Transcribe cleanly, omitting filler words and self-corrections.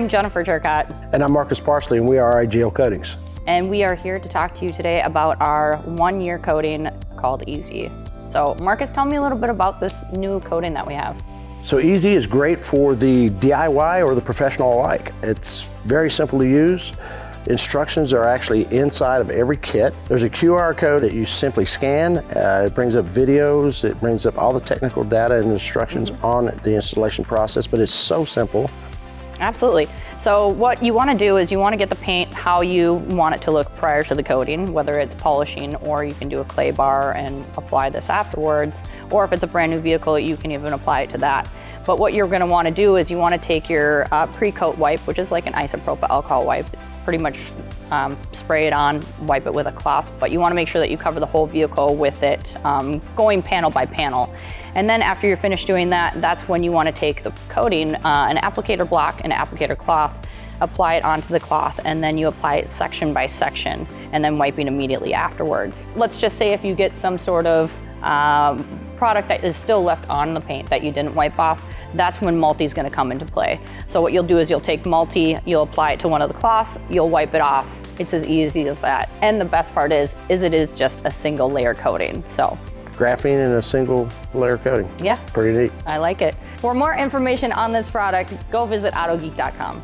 I'm Jennifer Turcott. And I'm Marcus Parsley, and we are IGL Coatings. And we are here to talk to you today about our one-year coating called EZ. So Marcus, tell me a little bit about this new coating that we have. So EZ is great for the DIY or the professional alike. It's very simple to use. Instructions are actually inside of every kit. There's a QR code that you simply scan. It brings up videos, it brings up all the technical data and instructions on the installation process, but it's so simple. Absolutely. So what you want to do is you want to get the paint how you want it to look prior to the coating, whether it's polishing or you can do a clay bar and apply this afterwards, or if it's a brand new vehicle, you can even apply it to that. But what you're going to want to do is you want to take your pre-coat wipe, which is like an isopropyl alcohol wipe. It's pretty much spray it on, wipe it with a cloth, but you want to make sure that you cover the whole vehicle with it, going panel by panel. And then after you're finished doing that, that's when you want to take the coating, an applicator block and an applicator cloth, apply it onto the cloth, and then you apply it section by section, and then wiping immediately afterwards. Let's just say if you get some sort of product that is still left on the paint that you didn't wipe off, that's when multi is going to come into play. So what you'll do is you'll take multi, you'll apply it to one of the cloths, you'll wipe it off. It's as easy as that. And the best part is it is just a single layer coating. So Graphene in a single layer coating. Yeah. Pretty neat. I like it. For more information on this product, go visit autogeek.com.